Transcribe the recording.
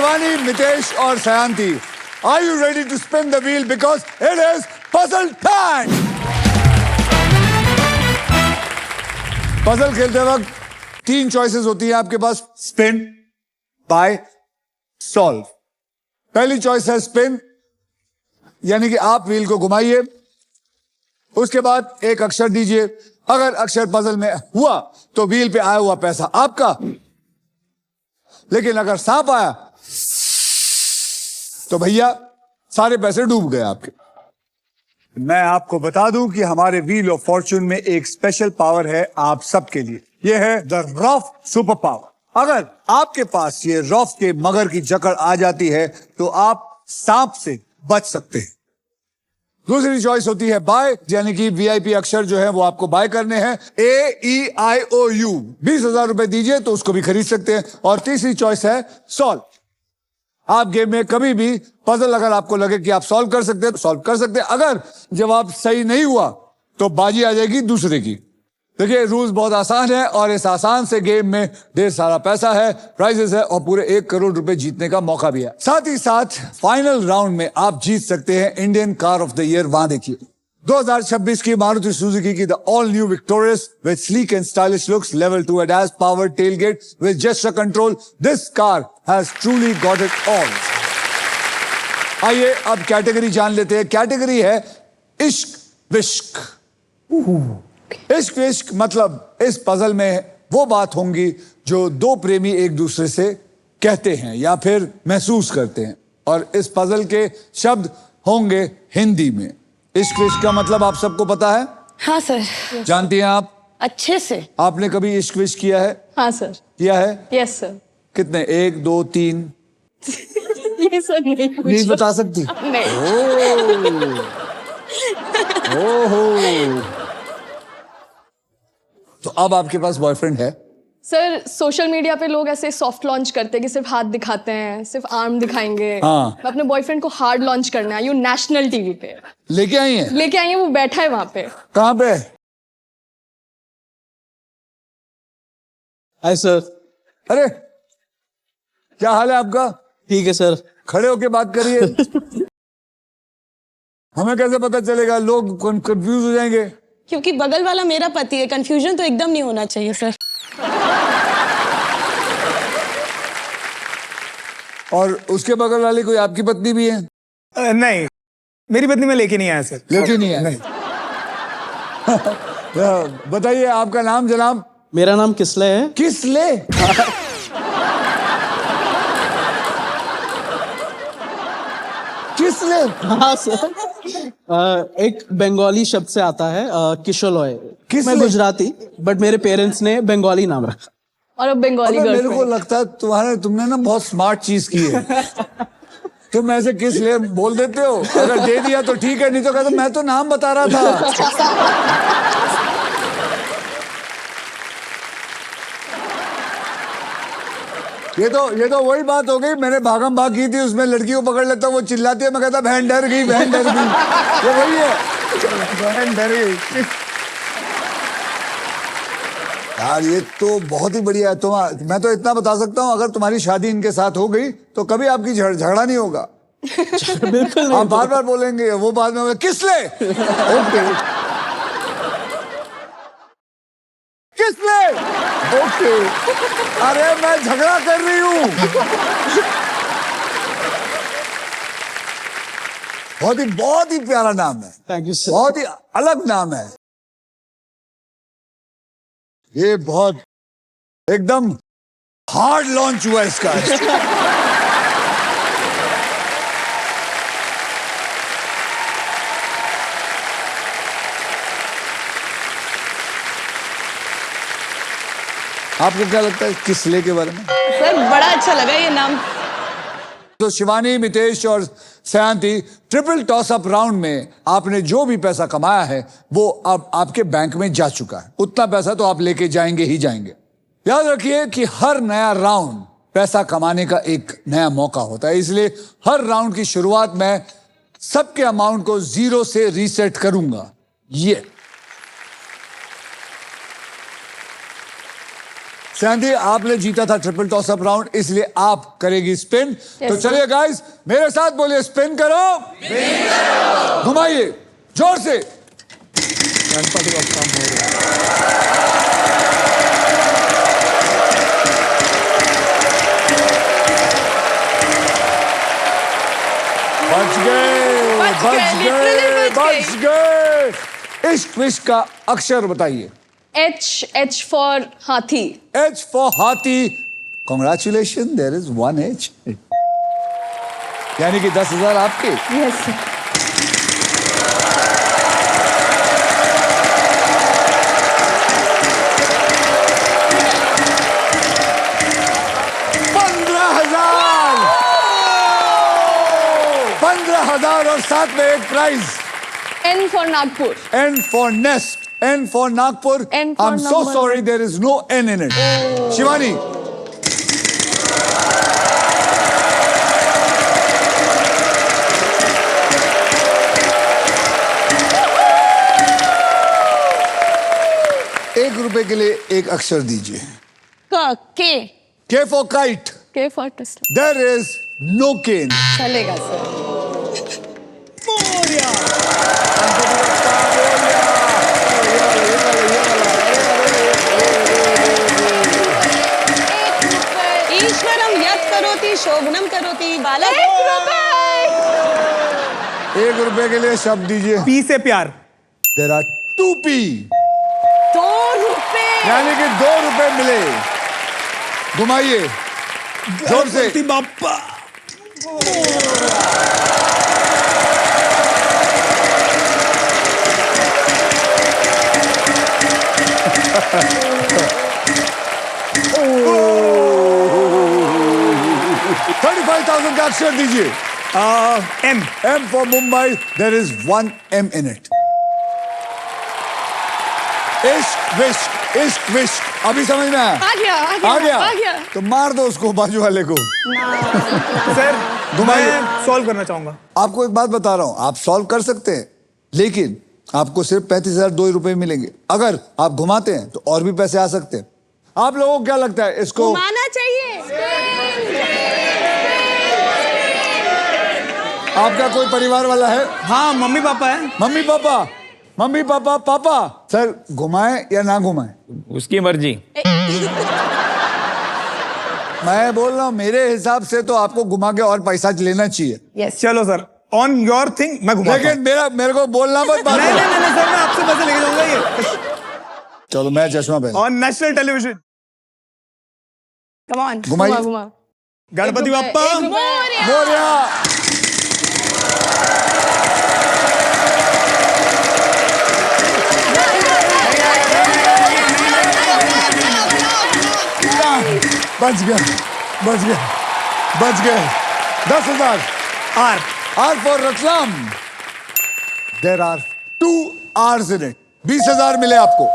शिवानी, मितेश और सयांती, are you ready to spin the wheel because it is puzzle time? Puzzle खेलते वक्त 3 choices होती है आपके पास, स्पिन, बाय, सॉल्व। पहली चॉइस है स्पिन, यानी कि आप व्हील को घुमाइए, उसके बाद एक अक्षर दीजिए। अगर अक्षर पजल में हुआ तो व्हील पे आया हुआ पैसा आपका, लेकिन अगर सांप आया तो भैया सारे पैसे डूब गए आपके। मैं आपको बता दूं कि हमारे व्हील ऑफ फॉर्च्यून में एक स्पेशल पावर है आप सबके लिए। यह है द रॉफ सुपर पावर। अगर आपके पास ये रॉफ के मगर की जकड़ आ जाती है तो आप सांप से बच सकते हैं। दूसरी चॉइस होती है बाय, यानी कि वीआईपी अक्षर जो है वो आपको बाय करने हैं, AEIOU। 20,000 रुपए दीजिए तो उसको भी खरीद सकते हैं। और तीसरी चॉइस है सॉल्व। आप गेम में कभी भी पजल अगर आपको लगे कि आप सॉल्व कर सकते हैं तो सॉल्व कर सकते हैं। अगर जवाब सही नहीं हुआ तो बाजी आ जाएगी दूसरे की। देखिए रूल्स बहुत आसान है और इस आसान से गेम में ढेर सारा पैसा है, प्राइजेस है और पूरे 1 करोड़ रुपए जीतने का मौका भी है। साथ ही साथ फाइनल राउंड में आप जीत सकते हैं Indian car of the year. वहां देखिए 2026 की मारुति सुजुकी की the all new victorious with sleek and stylish looks, level 2 ADAS powered tailgate with gesture control. This car has truly got it all. आइए अब कैटेगरी जान लेते हैं। कैटेगरी है इश्क विश्क। इश्क विश्क मतलब इस पजल में वो बात होंगी जो दो प्रेमी एक दूसरे से कहते हैं या फिर महसूस करते हैं, और इस पजल के शब्द होंगे हिंदी में। इश्क विश्क का मतलब आप सबको पता है? हाँ सर। जानती हैं आप? अच्छे से। आपने कभी इश्क विश्क किया है? हाँ सर। किया है? Yes sir. कितने? 1 2 3? ये सर नहीं बता सकती? नहीं। ओहो। तो अब आपके पास बॉयफ्रेंड है? सर सोशल मीडिया पे लोग ऐसे सॉफ्ट लॉन्च करते हैं कि सिर्फ हाथ दिखाते हैं, सिर्फ आर्म दिखाएंगे। हाँ। मैं अपने बॉयफ्रेंड को हार्ड लॉन्च करना है, यू नेशनल टीवी पे लेके आई हैं? लेके आई है, वो बैठा है वहां पे। कहाँ पे? Hi sir. अरे क्या हाल है आपका? ठीक है सर। खड़े होके बात करिए। हमें कैसे पता चलेगा? लोग कंफ्यूज हो जाएंगे। क्योंकि बगल वाला मेरा पति है, कंफ्यूजन तो एकदम नहीं होना चाहिए सर। और उसके बगल वाली कोई आपकी पत्नी भी है? नहीं, मेरी पत्नी मैं लेके नहीं आया सर। लेके नहीं है? बताइए आपका नाम जनाब? मेरा नाम किसले है। किसले? किसले? हाँ सर। एक बंगाली शब्द से आता है किशोलॉय। किसले? मैं गुजराती, बट मेरे पेरेंट्स ने बंगाली नाम रखा। और अब बंगाली अगर मेरे को गर्लफ्रेंड। लगता है तुमने ना बहुत स्मार्ट चीज की है। तुम ऐसे किस लिए बोल देते हो? अगर दे दिया तो ठीक है, नहीं तो कहते मैं तो नाम बता रहा था। ये तो वही बात हो गई, मैंने भागम भाग की थी, उसमें लड़की को पकड़ लेता, वो चिल्लाती है, मैं कहता बहन डर गई, बहन डर गई। ये वही है, बहन डर गई। यार ये तो बहुत ही बढ़िया है। मैं तो इतना बता सकता हूँ, अगर तुम्हारी शादी इनके साथ हो गई तो कभी आपकी झगड़ा नहीं होगा। बिल्कुल नहीं। आप बार बार बोलेंगे, वो बाद में किसले? ओके किसले? ओके। अरे मैं झगड़ा कर रही हूँ। बहुत ही प्यारा नाम है। Thank you sir. बहुत ही अलग नाम है ये। बहुत एकदम हार्ड लॉन्च हुआ इसका। आपको क्या लगता है किसले के बारे में? सर बड़ा अच्छा लगा ये नाम। तो शिवानी, मितेश और सयांती, ट्रिपल टॉस अप राउंड में आपने जो भी पैसा कमाया है वो अब आपके बैंक में जा चुका है। उतना पैसा तो आप लेके जाएंगे ही जाएंगे। याद रखिए कि हर नया राउंड पैसा कमाने का एक नया मौका होता है, इसलिए हर राउंड की शुरुआत में सबके अमाउंट को 0 से रीसेट करूंगा। ये सैंडी आपने जीता था ट्रिपल टॉस अप राउंड, इसलिए आप करेगी स्पिन। तो चलिए गाइस मेरे साथ बोलिए, स्पिन करो, घुमाइए जोर से। गणपति बप्पा मोरया। बच गए। इश्क विश्क का अक्षर बताइए। H for हाथी। H for हाथी। Congratulations, there is one H. यानी कि 10,000 आपके। Yes sir. $15,000 और साथ में एक prize. N for Nagpur. N for nest. N for Nagpur. N for I'm so number. sorry, there is no N in it. Shivani. ₹1 के लिए एक अक्षर दीजिए। के K for kite. K for Tesla। There is no cane. चलेगा sir. ईश्वरम यत् करोति शोभनम करोति बाला। ₹1 के लिए शब्द दीजिए। पी से प्यार। There are 2 P. ₹2। यानी कि ₹2 मिले। घुमाइए जोर से। गणपति बप्पा। $35,000 का अक्षर दीजिए। M. M for Mumbai. There is one M in it. इश्क विश्क अभी समझ में आया? आ गया। तो मार दो उसको, बाजू वाले को। सर घुमाइए। मैं सॉल्व करना चाहूंगा। आपको एक बात बता रहा हूं, आप सॉल्व कर सकते हैं, लेकिन आपको सिर्फ ₹35,002 मिलेंगे। अगर आप घुमाते हैं तो और भी पैसे आ सकते हैं। आप लोगों को क्या लगता है इसको? घुमाना चाहिए। आपका कोई परिवार वाला है? हाँ मम्मी पापा है। मम्मी पापा सर घुमाएं या ना घुमाएं? उसकी मर्जी। मैं बोल रहा हूं मेरे हिसाब से तो आपको घुमा के और पैसा लेना चाहिए। चलो सर, ऑन योर थिंग, मैं घुमाता हूं। लेकिन मेरे को बोलना मत। नहीं सर, मैं आपसे पैसे लेके जाऊंगा ये। चलो मैं चश्मा पहन। On national television. Come on। घुमाइए। घुमा। गणपति बप्पा मोरया। बच गए। 10,000। R for Ratlam. There are 2 R's in it. 20,000 मिले आपको।